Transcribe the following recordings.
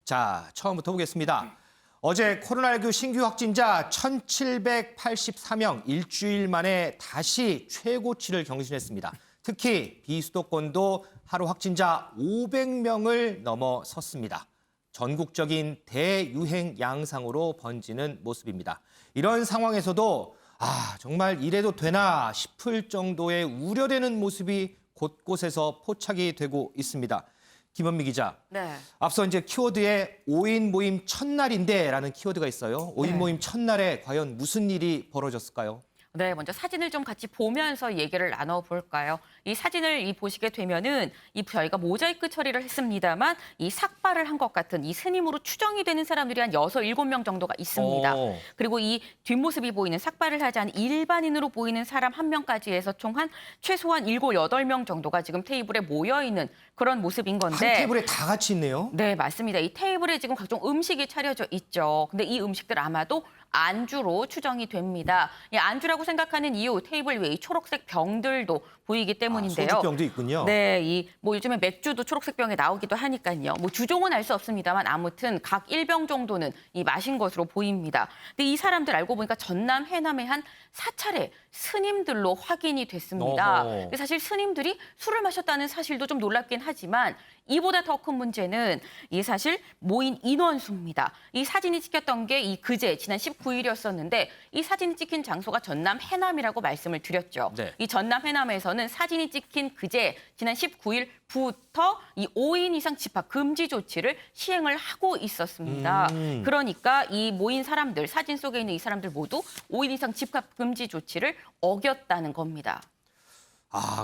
자, 처음부터 보겠습니다. 어제 코로나19 신규 확진자 1,784명, 일주일 만에 다시 최고치를 경신했습니다. 특히 비수도권도 하루 확진자 500명을 넘어섰습니다. 전국적인 대유행 양상으로 번지는 모습입니다. 이런 상황에서도 정말 이래도 되나 싶을 정도의 우려되는 모습이 곳곳에서 포착이 되고 있습니다. 김원미 기자. 네. 앞서 이제 키워드에 5인 모임 첫날인데라는 키워드가 있어요. 5인 모임 첫날에 과연 무슨 일이 벌어졌을까요? 네, 먼저 사진을 좀 같이 보면서 얘기를 나눠볼까요? 이 사진을 보시게 되면은 저희가 모자이크 처리를 했습니다만 이 삭발을 한 것 같은 이 스님으로 추정이 되는 사람들이 한 6, 7명 정도가 있습니다. 그리고 이 뒷모습이 보이는 삭발을 하지 않은 일반인으로 보이는 사람 1명까지 해서 총 최소한 7, 8명 정도가 지금 테이블에 모여 있는 그런 모습인 건데. 한 테이블에 다 같이 있네요. 네, 맞습니다. 이 테이블에 지금 각종 음식이 차려져 있죠. 근데 이 음식들 아마도 안주로 추정이 됩니다. 이 안주라고 생각하는 이유, 테이블 위에 이 초록색 병들도 보이기 때문인데요. 소주병도 있군요. 네, 요즘에 맥주도 초록색 병에 나오기도 하니까요. 주종은 알 수 없습니다만 아무튼 각 1병 정도는 마신 것으로 보입니다. 근데 이 사람들 알고 보니까 전남, 해남에 한 4차례 스님들로 확인이 됐습니다. 사실 스님들이 술을 마셨다는 사실도 좀 놀랍긴 하지만 이보다 더 큰 문제는 사실 모인 인원수입니다. 이 사진이 찍혔던 게 그제 지난 19일이었었는데 이 사진이 찍힌 장소가 전남 해남이라고 말씀을 드렸죠. 네. 이 전남 해남에서는 사진이 찍힌 그제 지난 19일부터 이 5인 이상 집합 금지 조치를 시행을 하고 있었습니다. 그러니까 이 모인 사람들, 사진 속에 있는 이 사람들 모두 5인 이상 집합 금지 조치를 어겼다는 겁니다.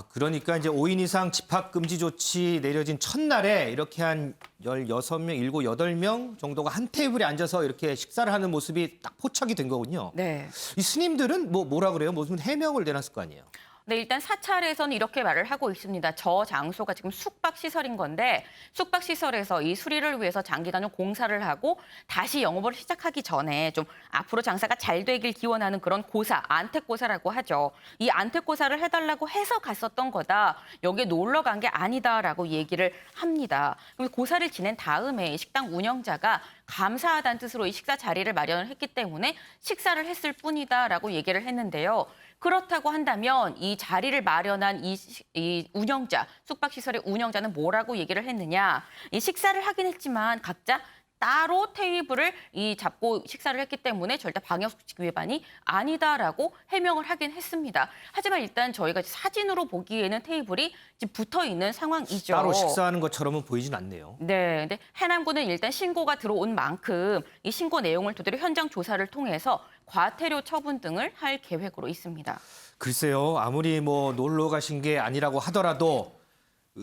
그러니까 이제 5인 이상 집합 금지 조치 내려진 첫날에 이렇게 한 16명, 7, 8명 정도가 한 테이블에 앉아서 이렇게 식사를 하는 모습이 딱 포착이 된 거군요. 네. 이 스님들은 뭐라 그래요? 무슨 해명을 내놨을 거 아니에요? 네, 일단 사찰에서는 이렇게 말을 하고 있습니다. 저 장소가 지금 숙박시설인 건데 숙박시설에서 이 수리를 위해서 장기간 좀 공사를 하고 다시 영업을 시작하기 전에 좀 앞으로 장사가 잘 되길 기원하는 그런 고사, 안택고사라고 하죠. 이 안택고사를 해달라고 해서 갔었던 거다. 여기에 놀러 간 게 아니다라고 얘기를 합니다. 그럼 고사를 지낸 다음에 식당 운영자가 감사하다는 뜻으로 이 식사 자리를 마련을 했기 때문에 식사를 했을 뿐이다라고 얘기를 했는데요. 그렇다고 한다면 이 자리를 마련한 이 운영자, 숙박시설의 운영자는 뭐라고 얘기를 했느냐. 이 식사를 하긴 했지만 각자 따로 테이블을 잡고 식사를 했기 때문에 절대 방역수칙 위반이 아니다라고 해명을 하긴 했습니다. 하지만 일단 저희가 사진으로 보기에는 테이블이 지금 붙어 있는 상황이죠. 따로 식사하는 것처럼은 보이진 않네요. 네, 근데 해남군은 일단 신고가 들어온 만큼 이 신고 내용을 토대로 현장 조사를 통해서 과태료 처분 등을 할 계획으로 있습니다. 글쎄요, 아무리 놀러 가신 게 아니라고 하더라도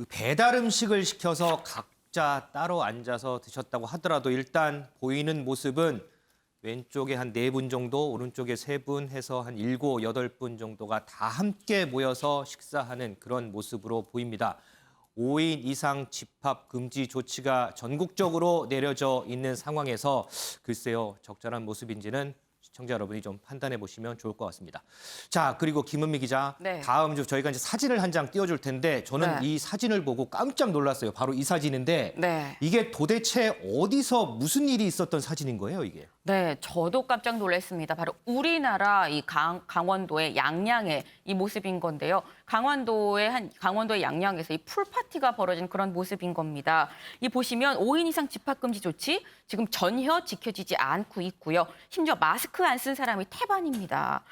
배달 음식을 시켜서 각자 따로 앉아서 드셨다고 하더라도 일단 보이는 모습은 왼쪽에 한 4분 정도, 오른쪽에 3분 해서 한 7, 8분 정도가 다 함께 모여서 식사하는 그런 모습으로 보입니다. 5인 이상 집합 금지 조치가 전국적으로 내려져 있는 상황에서 글쎄요, 적절한 모습인지는 시청자 여러분이 좀 판단해 보시면 좋을 것 같습니다. 자, 그리고 김은미 기자, 네. 다음 주 저희가 이제 사진을 한 장 띄워줄 텐데 저는 이 사진을 보고 깜짝 놀랐어요. 바로 이 사진인데 이게 도대체 어디서 무슨 일이 있었던 사진인 거예요, 이게? 네, 저도 깜짝 놀랐습니다. 바로 우리나라 강원도의 양양의 이 모습인 건데요. 강원도의 양양에서 이 풀파티가 벌어진 그런 모습인 겁니다. 보시면 5인 이상 집합금지 조치 지금 전혀 지켜지지 않고 있고요. 심지어 마스크 안 쓴 사람이 태반입니다.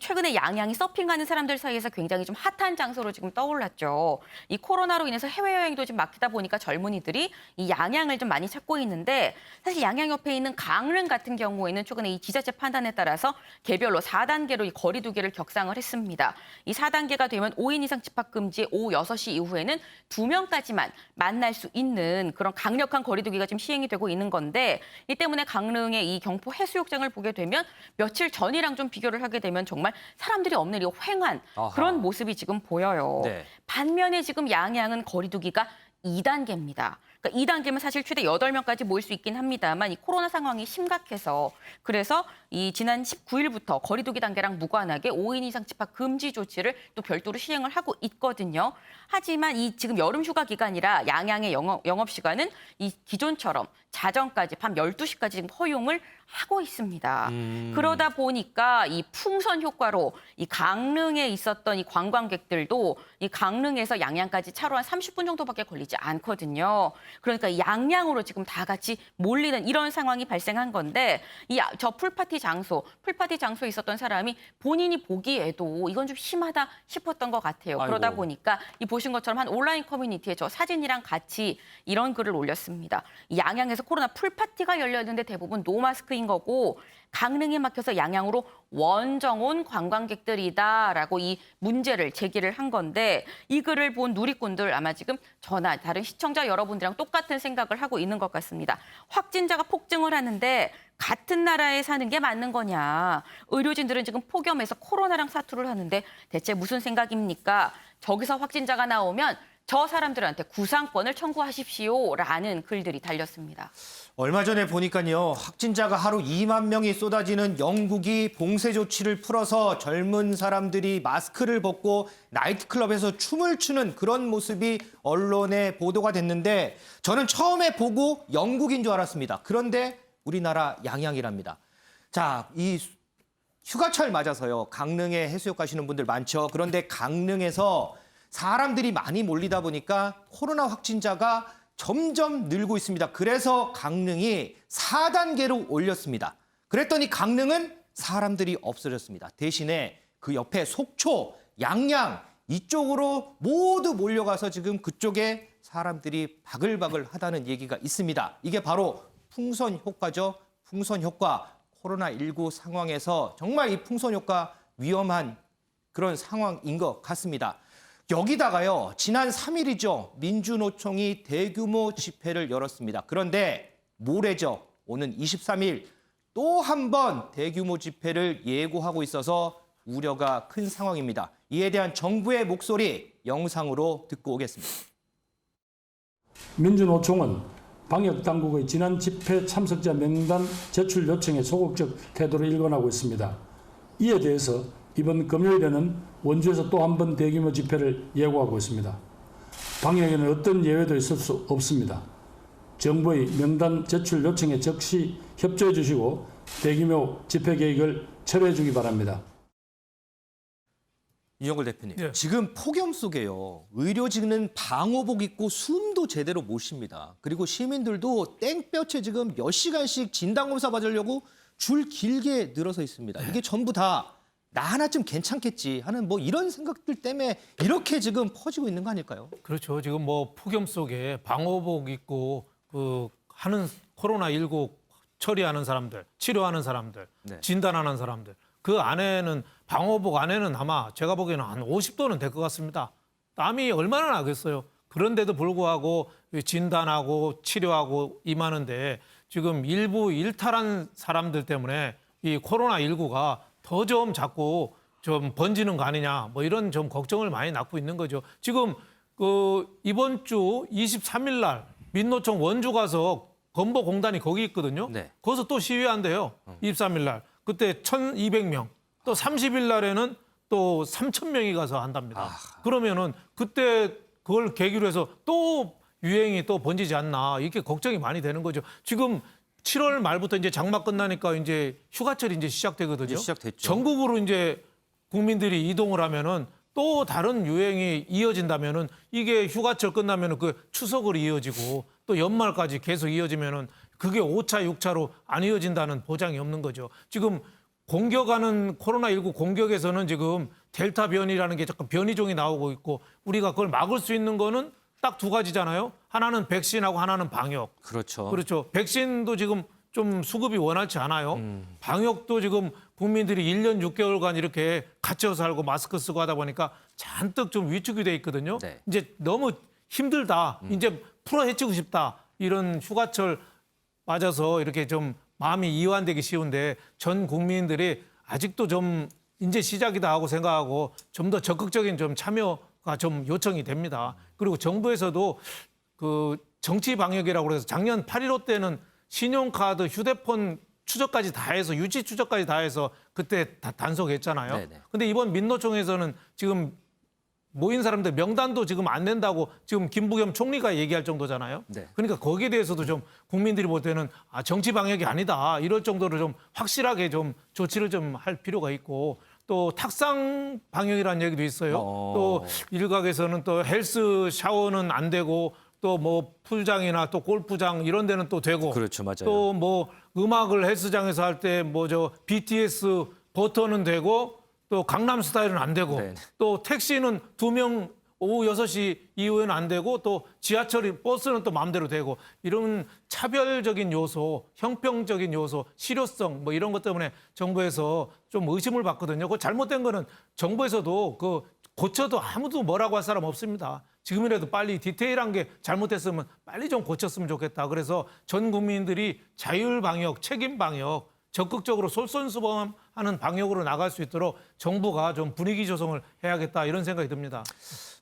최근에 양양이 서핑하는 사람들 사이에서 굉장히 좀 핫한 장소로 지금 떠올랐죠. 이 코로나로 인해서 해외여행도 좀 막히다 보니까 젊은이들이 이 양양을 좀 많이 찾고 있는데 사실 양양 옆에 있는 강릉 같은 경우에는 최근에 이 지자체 판단에 따라서 개별로 4단계로 이 거리 두기를 격상을 했습니다. 이 4단계가 되면 5인 이상 집합 금지 오후 6시 이후에는 2명까지만 만날 수 있는 그런 강력한 거리 두기가 지금 시행이 되고 있는 건데 이 때문에 강릉의 이 경포 해수욕장을 보게 되면 며칠 전이랑 좀 비교를 하게 되면 정말 사람들이 없는 이 휑한 그런 모습이 지금 보여요. 반면에 지금 양양은 거리 두기가 2단계입니다. 그러니까 2단계면 사실 최대 8명까지 모일 수 있긴 합니다만 이 코로나 상황이 심각해서 그래서 지난 19일부터 거리두기 단계랑 무관하게 5인 이상 집합 금지 조치를 또 별도로 시행을 하고 있거든요. 하지만 지금 여름 휴가 기간이라 양양의 영업 시간은 기존처럼 자정까지 밤 12시까지 지금 허용을 하고 있습니다. 그러다 보니까 이 풍선 효과로 이 강릉에 있었던 이 관광객들도 이 강릉에서 양양까지 차로 한 30분 정도밖에 걸리지 않거든요. 그러니까 이 양양으로 지금 다 같이 몰리는 이런 상황이 발생한 건데 저 풀파티 장소에 있었던 사람이 본인이 보기에도 이건 좀 심하다 싶었던 것 같아요. 아이고. 그러다 보니까 이 보신 것처럼 한 온라인 커뮤니티에 저 사진이랑 같이 이런 글을 올렸습니다. 이 양양에서 코로나 풀파티가 열렸는데 대부분 노마스크인 거고 강릉에 막혀서 양양으로 원정 온 관광객들이다라고 이 문제를 제기를 한 건데 이 글을 본 누리꾼들 아마 지금 저나 다른 시청자 여러분들이랑 똑같은 생각을 하고 있는 것 같습니다. 확진자가 폭증을 하는데 같은 나라에 사는 게 맞는 거냐. 의료진들은 지금 폭염에서 코로나랑 사투를 하는데 대체 무슨 생각입니까? 저기서 확진자가 나오면 저 사람들한테 구상권을 청구하십시오라는 글들이 달렸습니다. 얼마 전에 보니까요. 확진자가 하루 2만 명이 쏟아지는 영국이 봉쇄 조치를 풀어서 젊은 사람들이 마스크를 벗고 나이트클럽에서 춤을 추는 그런 모습이 언론에 보도가 됐는데 저는 처음에 보고 영국인 줄 알았습니다. 그런데 우리나라 양양이랍니다. 자, 이 휴가철 맞아서요. 강릉에 해수욕 가시는 분들 많죠. 그런데 강릉에서 사람들이 많이 몰리다 보니까 코로나 확진자가 점점 늘고 있습니다. 그래서 강릉이 4단계로 올렸습니다. 그랬더니 강릉은 사람들이 없어졌습니다. 대신에 그 옆에 속초, 양양 이쪽으로 모두 몰려가서 지금 그쪽에 사람들이 바글바글 하다는 얘기가 있습니다. 이게 바로 풍선 효과죠. 풍선 효과. 코로나19 상황에서 정말 이 풍선 효과 위험한 그런 상황인 것 같습니다. 여기다가요, 지난 3일이죠. 민주노총이 대규모 집회를 열었습니다. 그런데 모레죠. 오는 23일 또 한 번 대규모 집회를 예고하고 있어서 우려가 큰 상황입니다. 이에 대한 정부의 목소리 영상으로 듣고 오겠습니다. 민주노총은 방역당국의 지난 집회 참석자 명단 제출 요청에 소극적 태도를 일관하고 있습니다. 이에 대해서 이번 금요일에는 원주에서 또 한 번 대규모 집회를 예고하고 있습니다. 방역에는 어떤 예외도 있을 수 없습니다. 정부의 명단 제출 요청에 즉시 협조해 주시고 대규모 집회 계획을 철회해 주기 바랍니다. 이영걸 대표님, 예. 지금 폭염 속에요. 의료진은 방호복 입고 숨도 제대로 못 쉽니다. 그리고 시민들도 땡볕에 지금 몇 시간씩 진단검사 받으려고 줄 길게 늘어서 있습니다. 이게 전부 다 나 하나쯤 괜찮겠지 하는 뭐 이런 생각들 때문에 이렇게 지금 퍼지고 있는 거 아닐까요? 그렇죠. 지금 뭐 폭염 속에 방호복 입고 하는 코로나19 처리하는 사람들, 치료하는 사람들, 네. 진단하는 사람들. 그 안에는 방호복 안에는 아마 제가 보기에는 한 50도는 될 것 같습니다. 땀이 얼마나 나겠어요. 그런데도 불구하고 진단하고 치료하고 임하는데 지금 일부 일탈한 사람들 때문에 이 코로나19가 더 좀 자꾸 좀 번지는 거 아니냐 뭐 이런 좀 걱정을 많이 낳고 있는 거죠. 지금 이번 주 23일 날 민노총 원주 가서 건보공단이 거기 있거든요. 네. 거기서 또 시위한대요. 23일 날. 그때 1,200명. 또 30일 날에는 또 3,000명이 가서 한답니다. 그러면은 그때 그걸 계기로 해서 또 유행이 또 번지지 않나 이렇게 걱정이 많이 되는 거죠. 지금 7월 말부터 이제 장마 끝나니까 이제 휴가철이 이제 시작되거든요. 이제 시작됐죠. 전국으로 이제 국민들이 이동을 하면은 또 다른 유행이 이어진다면은 이게 휴가철 끝나면은 그 추석으로 이어지고 또 연말까지 계속 이어지면은 그게 5차, 6차로 안 이어진다는 보장이 없는 거죠. 지금 공격하는 코로나19 공격에서는 지금 델타 변이라는 게 자꾸 변이종이 나오고 있고 우리가 그걸 막을 수 있는 거는 딱 두 가지잖아요. 하나는 백신하고 하나는 방역. 그렇죠. 그렇죠. 백신도 지금 좀 수급이 원활치 않아요. 방역도 지금 국민들이 1년 6개월간 이렇게 갇혀 살고 마스크 쓰고 하다 보니까 잔뜩 좀 위축이 돼 있거든요. 네. 이제 너무 힘들다. 이제 풀어헤치고 싶다. 이런 휴가철 맞아서 이렇게 좀 마음이 이완되기 쉬운데 전 국민들이 아직도 좀 이제 시작이다 하고 생각하고 좀 더 적극적인 좀 참여가 좀 요청이 됩니다. 그리고 정부에서도 그 정치 방역이라고 해서 작년 8.15 때는 신용카드, 휴대폰 추적까지 다 해서 유치 추적까지 다 해서 그때 다 단속했잖아요. 네네. 근데 이번 민노총에서는 지금 모인 사람들 명단도 지금 안 낸다고 지금 김부겸 총리가 얘기할 정도잖아요. 네. 그러니까 거기에 대해서도 좀 국민들이 볼 때는 정치 방역이 아니다 이럴 정도로 좀 확실하게 좀 조치를 좀 할 필요가 있고 또 탁상 방역이라는 얘기도 있어요. 또 일각에서는 또 헬스 샤워는 안 되고 또 뭐 풀장이나 또 골프장 이런 데는 또 되고 그렇죠, 맞아요. 또 뭐 음악을 헬스장에서 할 때 뭐 저 BTS 버터는 되고 또 강남 스타일은 안 되고 네. 또 택시는 2명 오후 6시 이후에는 안 되고 또 지하철이 버스는 또 마음대로 되고 이런 차별적인 요소, 형평적인 요소, 실효성 뭐 이런 것 때문에 정부에서 좀 의심을 받거든요. 그 잘못된 거는 정부에서도 그 고쳐도 아무도 뭐라고 할 사람 없습니다. 지금이라도 빨리 디테일한 게 잘못됐으면 빨리 좀 고쳤으면 좋겠다. 그래서 전 국민들이 자율 방역, 책임 방역 적극적으로 솔선수범하는 방역으로 나갈 수 있도록 정부가 좀 분위기 조성을 해야겠다 이런 생각이 듭니다.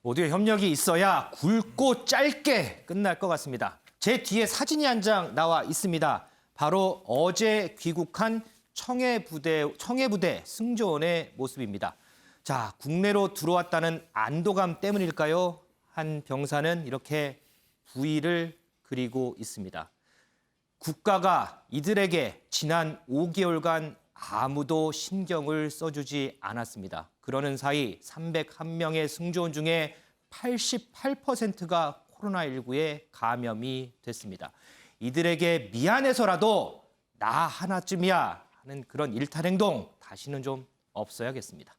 모두의 협력이 있어야 굵고 짧게 끝날 것 같습니다. 제 뒤에 사진이 한 장 나와 있습니다. 바로 어제 귀국한 청해부대 승조원의 모습입니다. 자, 국내로 들어왔다는 안도감 때문일까요? 한 병사는 이렇게 부위를 그리고 있습니다. 국가가 이들에게 지난 5개월간 아무도 신경을 써주지 않았습니다. 그러는 사이 301명의 승조원 중에 88%가 코로나19에 감염이 됐습니다. 이들에게 미안해서라도 나 하나쯤이야 하는 그런 일탈 행동 다시는 좀 없어야겠습니다.